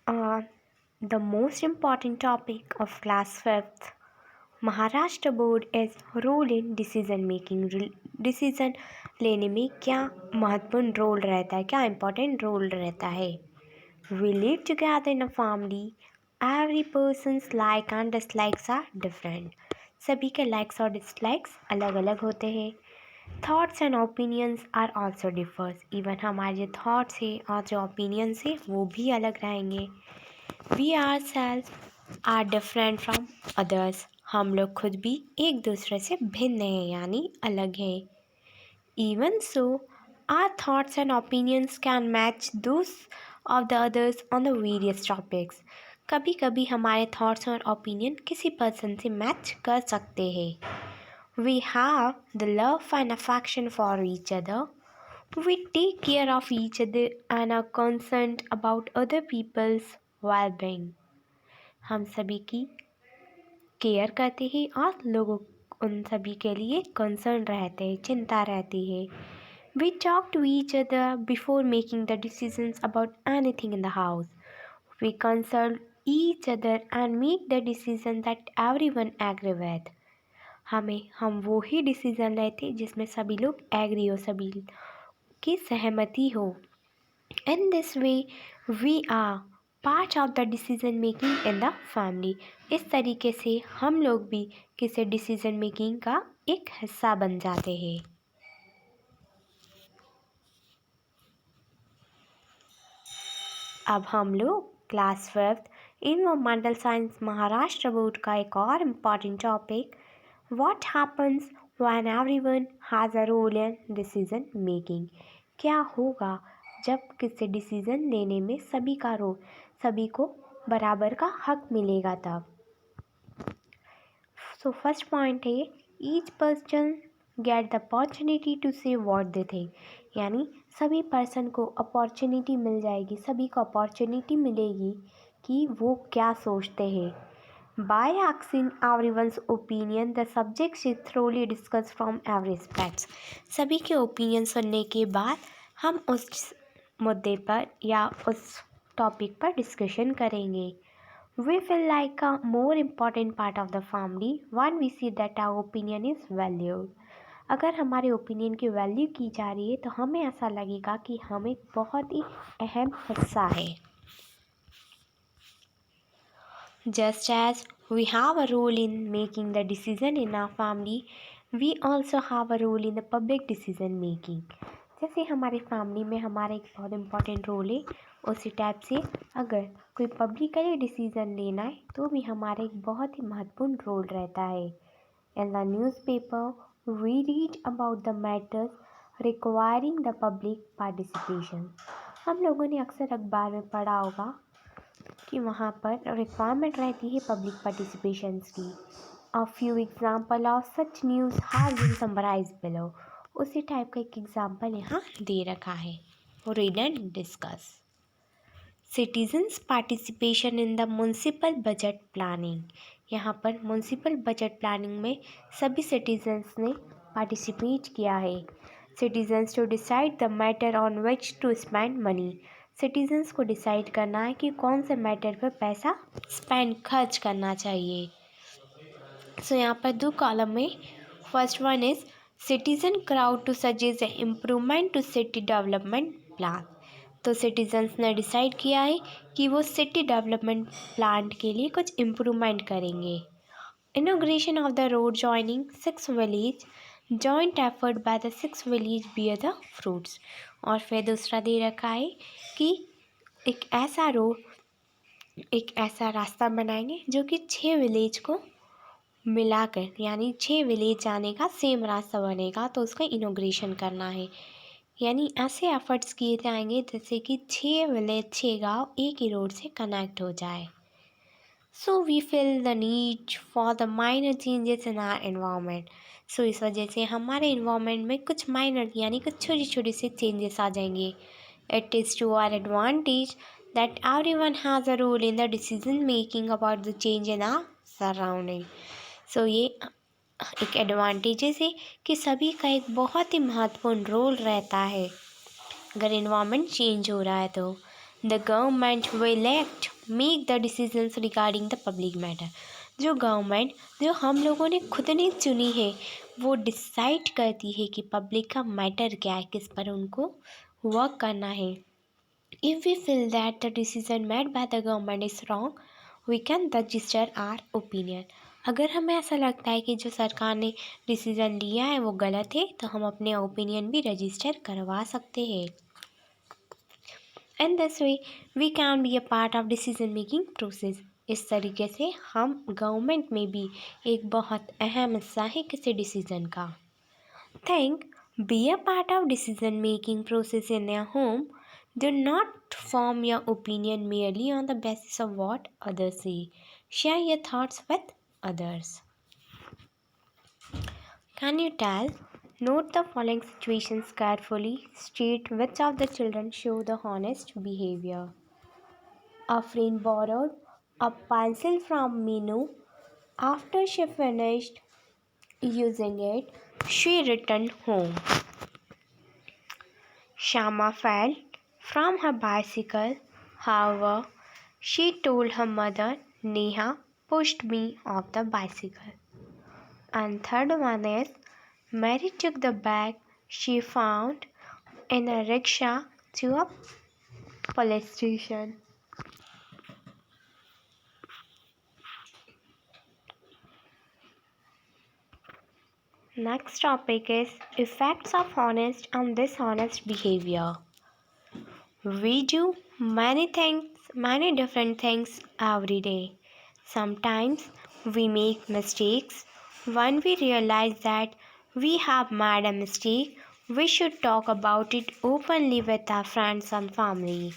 uh, the most important topic of class 5th Maharashtra board is role in decision making. Decision लेने में क्या महत्वपूर्ण role रहता है, क्या इम्पोर्टेंट रोल रहता है। We live together in a family, every persons like and dislikes are different. सभी के लाइक्स और डिसलाइक्स अलग अलग होते हैं। Thoughts and opinions are also differs. Even हमारे जो थॉट्स है और जो ओपिनियंस है वो भी अलग रहेंगे। We are self are different from others. हम लोग खुद भी एक दूसरे से भिन्न हैं, यानी अलग हैं। Even so are thoughts and opinions can match those of the others on the various topics. कभी कभी हमारे थॉट्स और ओपिनियन किसी पर्सन से मैच कर सकते हैं। We have the love and affection for each other. We take care of each other and are concerned about other people's well-being. हम सभी की केयर करते हैं और लोगों उन सभी के लिए कंसर्न रहते हैं, चिंता रहती है। We talk to each other before making the decisions about anything in the house. We consult each other and make the decision that everyone agree with. हम वो ही डिसीज़न लेते जिसमें सभी लोग एग्री हो, सभी की सहमति हो। In this way we are part of the decision making in the family. इस तरीके से हम लोग भी किसी डिसीजन मेकिंग का एक हिस्सा बन जाते हैं। अब हम लोग class 5th environmental science Maharashtra board का एक और important topic, What happens when everyone has a role in decision making? क्या होगा जब किसी डिसीजन लेने में सभी का रोल, सभी को बराबर का हक मिलेगा तब। सो फर्स्ट पॉइंट है, each person get the opportunity to say what they think. यानी सभी पर्सन को अपॉर्चुनिटी मिल जाएगी, सभी को अपॉर्चुनिटी मिलेगी कि वो क्या सोचते हैं। By asking everyone's opinion, the subject is thoroughly discussed from every aspect. सभी के ओपिनियन सुनने के बाद हम उस मुद्दे पर या उस टॉपिक पर डिस्कशन करेंगे। We feel like a more important part of the family when we see that our opinion is valued. अगर हमारे ओपिनियन की वैल्यू की जा रही है तो हमें ऐसा लगेगा कि हम एक बहुत ही अहम हिस्सा है। Just as we have a role in making the decision in our family, we also have a role in the public decision making. जैसे हमारे फैमिली में हमारा एक बहुत इम्पोर्टेंट रोल है, उसी टाइप से अगर कोई पब्लिकली डिसीज़न लेना है तो भी हमारा एक बहुत ही महत्वपूर्ण रोल रहता है। In the newspaper we read about the matters requiring the public participation. हम लोगों ने अक्सर अखबार में पढ़ा होगा कि वहाँ पर रिक्वायरमेंट रहती है पब्लिक पार्टिसिपेशंस की। A few example of such news have been summarised below. उसी टाइप का एक एग्जाम्पल यहाँ दे रखा है, read and discuss. Citizens participation in the municipal budget planning. यहाँ पर म्यूनसिपल बजट प्लानिंग में सभी सिटीजन्स ने पार्टिसिपेट किया है। Citizens to decide the matter on which to spend money. Citizens को डिसाइड करना है कि कौन से मैटर पर पैसा खर्च करना चाहिए। सो यहाँ पर दो कॉलम में, first one is citizen crowd to suggest improvement to city development plan. तो सिटीजन्स ने डिसाइड किया है कि वो सिटी डेवलपमेंट प्लान के लिए कुछ इम्प्रूवमेंट करेंगे। Inauguration of the road joining 6 village, joint effort by the 6 village bear the fruits. और फिर दूसरा दे रखा है कि एक ऐसा रास्ता बनाएंगे जो कि 6 विलेज को मिलाकर, यानी 6 विलेज जाने का सेम रास्ता बनेगा, तो उसका इनॉग्रेशन करना है। यानी ऐसे एफर्ट्स किए जाएंगे जैसे कि 6 विलेज, 6 गाँव एक ही रोड से कनेक्ट हो जाए। So we feel the need for the minor changes in our environment. सो इस वजह से हमारे इन्वायरमेंट में कुछ माइनर यानी कुछ छोटे छोटे से चेंजेस आ जाएंगे। It is to our advantage that everyone has a role in the decision making about the change in our surrounding. So ये एक एडवांटेजेस है कि सभी का एक बहुत ही महत्वपूर्ण रोल रहता है अगर इन्वायरमेंट चेंज हो रहा है तो। The government will make the decisions regarding the public matter. जो गवर्नमेंट जो हम लोगों ने खुद ने चुनी है वो डिसाइड करती है कि पब्लिक का मैटर क्या है, किस पर उनको वर्क करना है. If we feel that the decision made by the government is wrong, we can register our opinion. अगर हमें ऐसा लगता है कि जो सरकार ने डिसीज़न लिया है वो गलत है तो हम अपने ओपिनियन भी रजिस्टर करवा सकते हैं. And this way we can be a part of decision making process. इस तरीके से हम गवर्नमेंट में भी एक बहुत अहम हिस्सा है किसी डिसीजन का. Think, be a part of decision making process in your home. Do not form your opinion merely on the basis of what others say. Share your thoughts with others. Can you tell? Note the following situations carefully. State which of the children show the honest behavior. A friend borrowed a pencil from Minu. After she finished using it, she returned home. Shama fell from her bicycle. However, she told her mother, Neha pushed me off the bicycle. And third one is, Mary took the bag she found in a rickshaw to a police station. Next topic is effects of honest and dishonest behavior. We do many different things every day. Sometimes we make mistakes. When we realize that we have made a mistake, we should talk about it openly with our friends and family.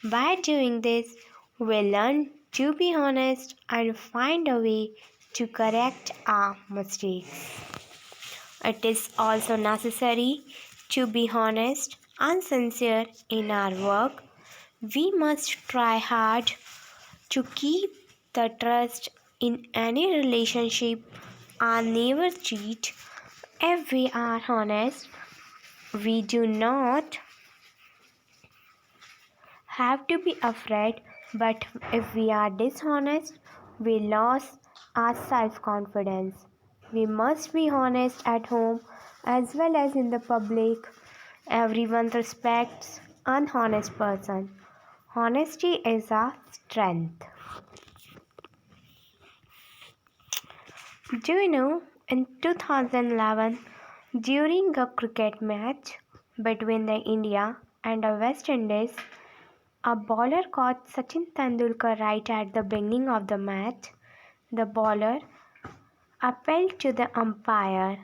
By doing this, we learn to be honest and find a way to correct our mistakes. It is also necessary to be honest and sincere in our work. We must try hard to keep the trust in any relationship and never cheat. If we are honest, we do not have to be afraid, but if we are dishonest, we lose our self-confidence. We must be honest at home as well as in the public. Everyone respects an honest person. Honesty is a strength. Do you know, in 2011, during a cricket match between the India and the West Indies, a bowler caught Sachin Tendulkar right at the beginning of the match. The bowler appealed to the umpire,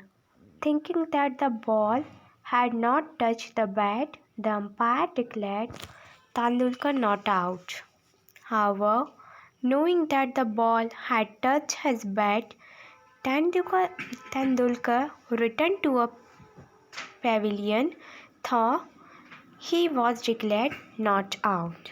thinking that the ball had not touched the bat. The umpire declared Tendulkar not out. However, knowing that the ball had touched his bat, Tendulkar returned to a pavilion, though he was declared not out.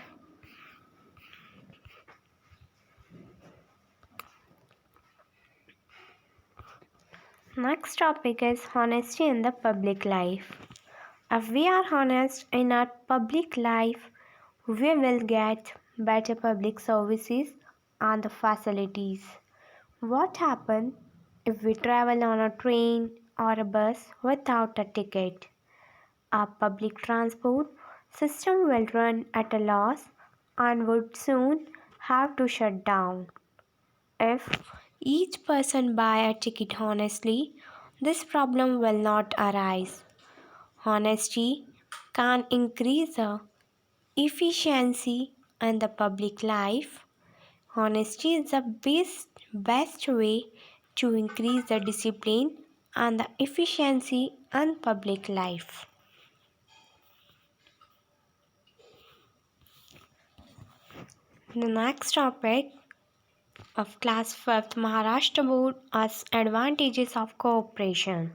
Next topic is honesty in the public life. If we are honest in our public life, we will get better public services and the facilities. What happens if we travel on a train or a bus without a ticket? Our public transport system will run at a loss and would soon have to shut down. If each person buy a ticket honestly, this problem will not arise. Honesty can increase the efficiency in the public life. Honesty is the best way to increase the discipline and the efficiency in public life. The next topic of class 5th Maharashtra board is advantages of cooperation.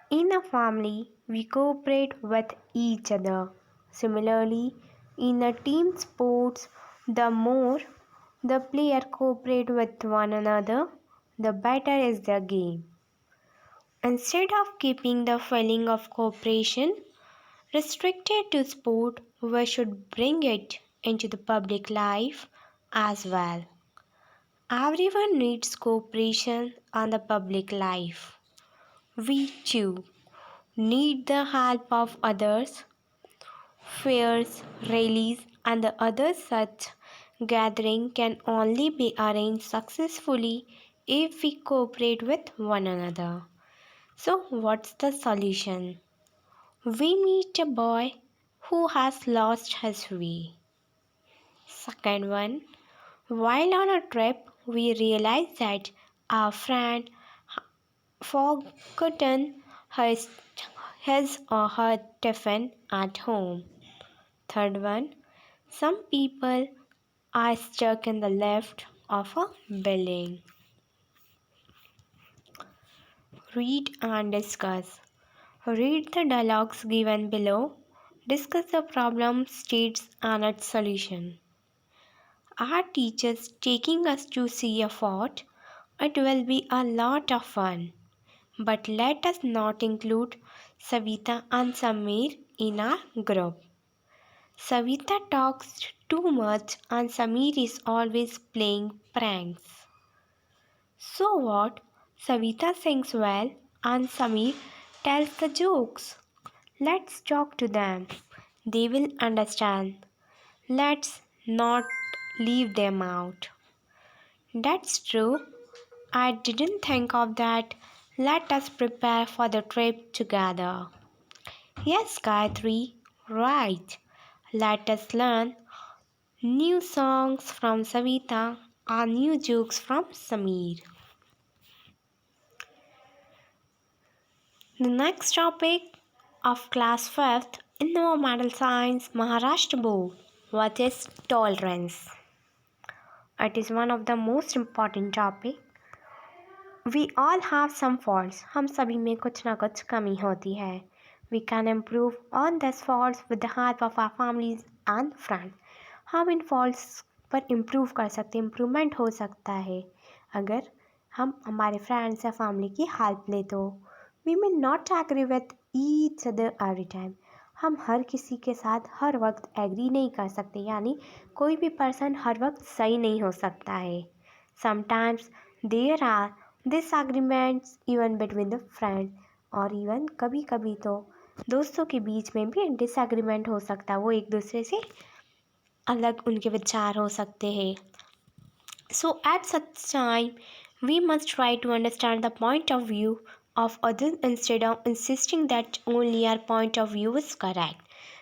In a family, we cooperate with each other. Similarly, in a team sports, the more the player cooperate with one another, the better is the game. Instead of keeping the feeling of cooperation, restricted to sport, we should bring it into the public life as well. Everyone needs cooperation on the public life. We too need the help of others. Fairs, rallies, and the other such gathering can only be arranged successfully if we cooperate with one another. So, what's the solution? We meet a boy who has lost his way. Second one, while on a trip, we realize that our friend forgotten his, his or her tiffin at home. Third one, some people are stuck in the lift of a building. Read and discuss. Read the dialogues given below. Discuss the problem states and its solution. Are teachers taking us to see a fort? It will be a lot of fun. But let us not include Savita and Samir in our group. Savita talks too much and Samir is always playing pranks. So what? Savita sings well and Samir tells the jokes. Let's talk to them. They will understand. Let's not leave them out. That's true. I didn't think of that. Let us prepare for the trip together. Yes, Gayatri, right. Let us learn new songs from Savita and new jokes from Samir. The next topic of class 5th Environmental Science Maharashtra Board. What is tolerance? It is one of the most important topic. We all have some faults. हम सभी में कुछ ना कुछ कमी होती है. We can improve on these faults with the help of our families and friends. हम इन faults पर improve कर सकते हैं. Improvement हो सकता है अगर हम हमारे friends या family की help ले तो. We may not agree with each other every time. हम हर किसी के साथ हर वक्त एग्री नहीं कर सकते, यानी कोई भी पर्सन हर वक्त सही नहीं हो सकता है. Sometimes there are disagreements even between the friends, और इवन कभी कभी तो दोस्तों के बीच में भी डिसएग्रीमेंट हो सकता है. वो एक दूसरे से अलग उनके विचार हो सकते हैं. So at such time we must try to understand the point of view of others instead of insisting that only our point of view is correct.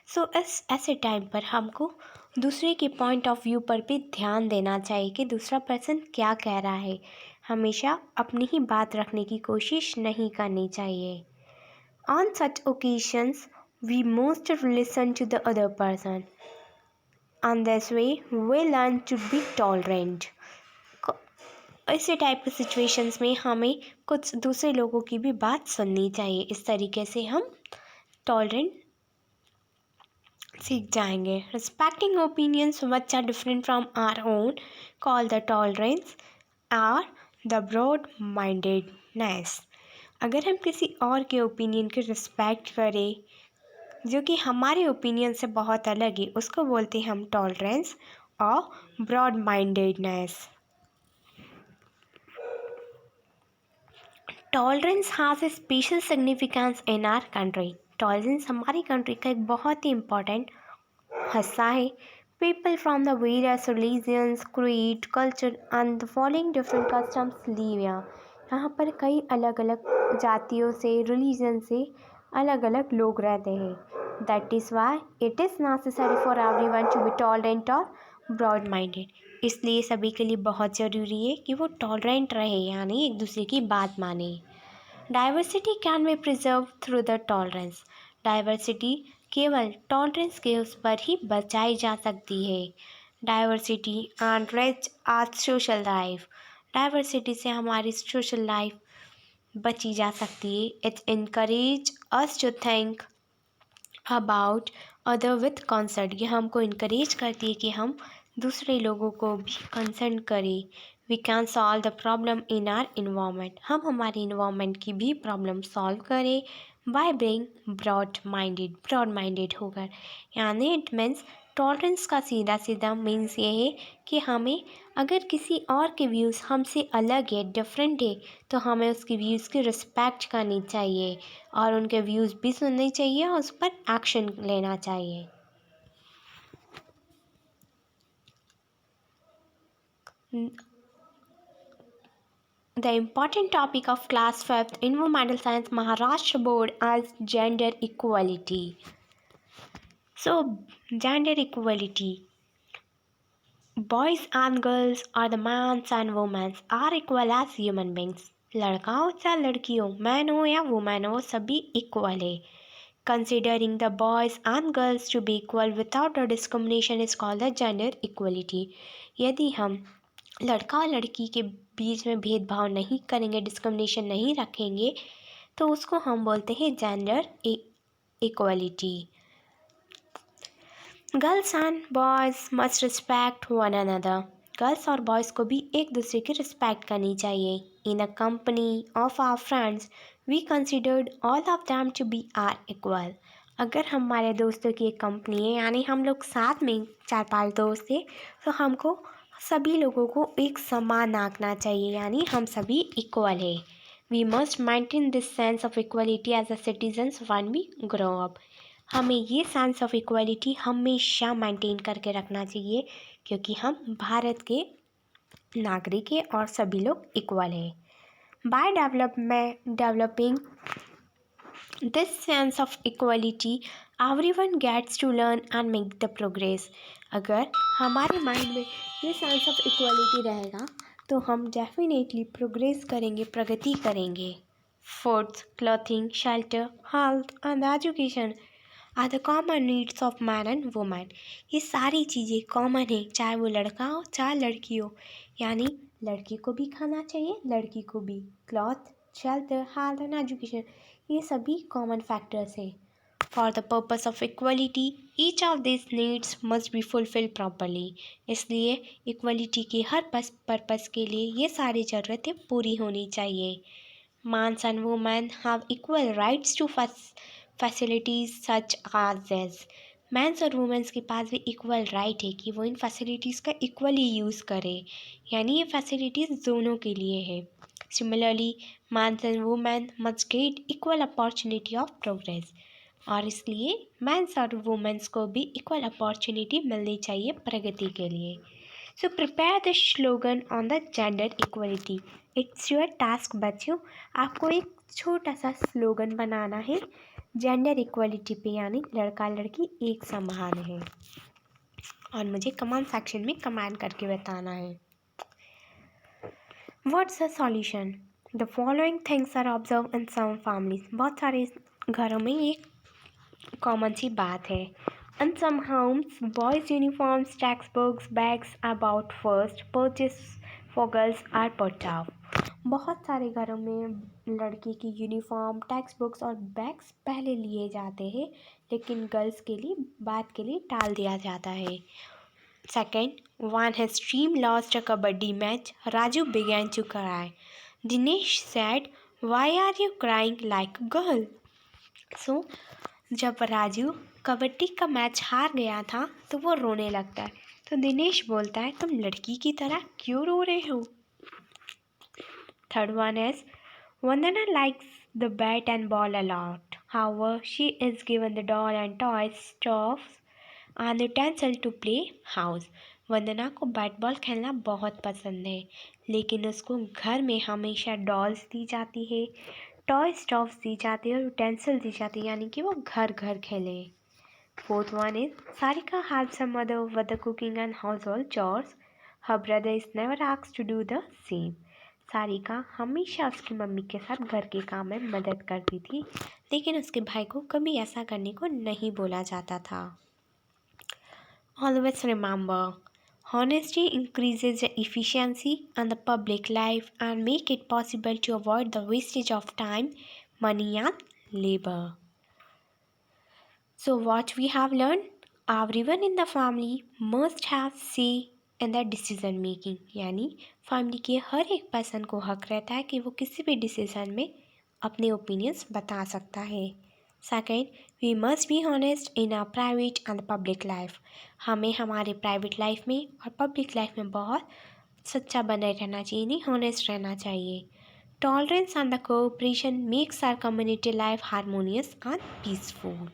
So ऐसे टाइम पर हमको दूसरे के पॉइंट ऑफ व्यू पर भी ध्यान देना चाहिए कि दूसरा पर्सन क्या कह रहा है. हमेशा अपनी ही बात रखने की कोशिश नहीं करनी चाहिए. On such occasions we must listen to the other person. On this way we learn to be tolerant. ऐसे टाइप के सिचुएशंस में हमें कुछ दूसरे लोगों की भी बात सुननी चाहिए. इस तरीके से हम टॉलरेंट सीख जाएंगे. Respecting opinions which are different from our own call the tolerance are the broad mindedness. अगर हम किसी और के ओपिनियन की रिस्पेक्ट करें जो कि हमारे ओपिनियन से बहुत अलग है, उसको बोलते हैं हम टॉलरेंस और broad mindedness. Tolerance has a special significance in our country. Tolerance हमारी कंट्री का एक बहुत ही इम्पोर्टेंट हिस्सा है. People from the various religions, creed, culture and the following different customs live यहाँ पर कई अलग अलग जातियों से, रिलीजन से अलग अलग लोग रहते हैं. That is why it is necessary for everyone to be tolerant और ब्रॉड माइंडेड. इसलिए सभी के लिए बहुत ज़रूरी है कि वो टॉलरेंट रहे, यानी एक दूसरे की बात माने. Diversity can be preserve through the tolerance. Diversity केवल टॉलरेंस के उस पर ही बचाई जा सकती है. Diversity and rich are social life. Diversity से हमारी सोशल लाइफ बची जा सकती है. It's encourage us to think about other with concern. ये हमको इनकरेज करती है कि हम दूसरे लोगों को भी कंसर्न करें. We can solve the problem in are environment. हम हमारे इन्वायरमेंट की भी प्रॉब्लम सॉल्व करें. बाय बीइंग ब्रॉड माइंडेड होकर, यानी इट मीन्स टॉलरेंस का सीधा सीधा मीन्स ये है कि हमें अगर किसी और के व्यूज़ हमसे अलग है, डिफरेंट है, तो हमें उसके व्यूज़ की रिस्पेक्ट करनी चाहिए और उनके व्यूज़ भी सुनने चाहिए और उस पर एक्शन लेना चाहिए। The important topic of class 5th Environmental Science Maharashtra Board is gender equality. So, gender equality. Boys and girls or the men and women are equal as human beings. लड़का हो या लड़की हो, मैन हो या women हो, सभी equal है। Considering the boys and girls to be equal without a discrimination is called the gender equality. यदि हम लड़का और लड़की के बीच में भेदभाव नहीं करेंगे, डिस्क्रिमिनेशन नहीं रखेंगे, तो उसको हम बोलते हैं gender equality. Girls and boys must respect one another. Girls और बॉयज़ को भी एक दूसरे की रिस्पेक्ट करनी चाहिए। In a company of our friends we considered all of them to be are equal. अगर हमारे दोस्तों की एक कंपनी है, यानी हम लोग साथ में 4-5 दोस्त हैं, तो हमको सभी लोगों को एक समान आंकना चाहिए, यानी हम सभी इक्वल है। We must maintain this sense of equality as a citizens when we grow up. हमें ये सेंस ऑफ इक्वलिटी हमेशा मेंटेन करके रखना चाहिए, क्योंकि हम भारत के नागरिक हैं और सभी लोग इक्वल हैं। By developing this sense of equality everyone gets to learn and make the progress. अगर हमारे माइंड में ये सेंस ऑफ इक्वलिटी रहेगा तो हम डेफिनेटली प्रोग्रेस करेंगे, प्रगति करेंगे। Food, clothing, shelter, health and education are the common needs of man and women. ये सारी चीज़ें कॉमन है, चाहे वो लड़का हो चाहे लड़की हो, यानी लड़की को भी खाना चाहिए, लड़की को भी। Cloth, shelter, health and education, ये सभी कॉमन फैक्टर्स हैं। For the purpose of equality each of this needs must be fulfil properly. इसलिए इक्वलिटी के हर पर्पस के लिए ये सारी ज़रूरतें पूरी होनी चाहिए। Mans and women have equal rights to facilities such as this. Mans और वुमेंस के पास भी इक्वल राइट है कि वो इन फैसिलिटीज़ का इक्वली यूज़ करें, यानी ये फैसिलिटीज़ दोनों के लिए है। Similarly mans and women must get equal opportunity of progress. और इसलिए मैंस और वुमेंस को भी इक्वल अपॉर्चुनिटी मिलनी चाहिए प्रगति के लिए। So prepare the slogan on the gender equality. It's your task बच्चों, आपको एक छोटा सा स्लोगन बनाना है जेंडर इक्वलिटी पे, यानी लड़का लड़की एक समान है, और मुझे कमेंट सेक्शन में कमेंट करके बताना है। What's the solution? The following things are observe in some families. बहुत सारे घरों में एक कॉमन सी बात है। In some homes, boys' uniforms, textbooks, bags about first purchase for girls are put off. बहुत सारे घरों में लड़की की यूनिफॉर्म, टेक्स्ट बुक्स और बैग्स पहले लिए जाते हैं, लेकिन गर्ल्स के लिए बाद के लिए टाल दिया जाता है। Second, when his team lost a kabaddi match, Raju began to cry. Dinesh said, "Why are you crying like a girl?" So, जब राजू कबड्डी का मैच हार गया था तो वो रोने लगता है, तो दिनेश बोलता है, तुम लड़की की तरह क्यों रो रहे हो? Third one is Vandana likes the bat and ball a lot. However, she is given the doll and toys, stuffs and utensil to play house. वंदना को बैट बॉल खेलना बहुत पसंद है, लेकिन उसको घर में हमेशा डॉल्स दी जाती है, टॉय स्टॉफ्स दी जाती है और यूटेंसिल दी जाती है, यानी कि वो घर घर खेले। Fourth one is Sarika helps her mother with the cooking and household chores. Her brother is never asked to do the same. Sarika हमेशा उसकी मम्मी के साथ घर के काम में मदद करती थी, लेकिन उसके भाई को कभी ऐसा करने को नहीं बोला जाता था। Always remember, honesty increases the efficiency and the public life and make it possible to avoid the wastage of time, money and labor. So what we have learned, everyone in the family must have say in the decision making, यानी family के हर एक person को हक रहता है कि वो किसी भी डिसीजन में अपने ओपिनियंस बता सकता है। Second, we must be honest in are private and public life. हमें हमारे प्राइवेट लाइफ में और पब्लिक लाइफ में बहुत सच्चा बने रहना चाहिए, नहीं ऑनेस्ट रहना चाहिए। Tolerance and the cooperation makes are community life harmonious and peaceful.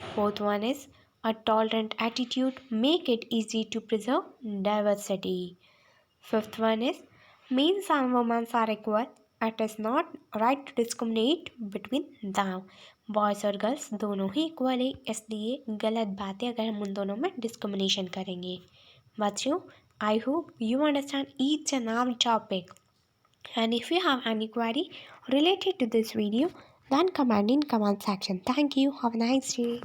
Fourth one is a tolerant attitude make it easy to preserve diversity. Fifth one is men and women are equal. It is not right to discriminate between them. Boys और girls दोनों ही equal है, इसलिए गलत बात है अगर हम उन दोनों में डिस्क्रिमिनेशन करेंगे। बच्चों, I hope you understand each and every topic. And if you have any query related to this video, then comment in comment section. Thank you. Have a nice day.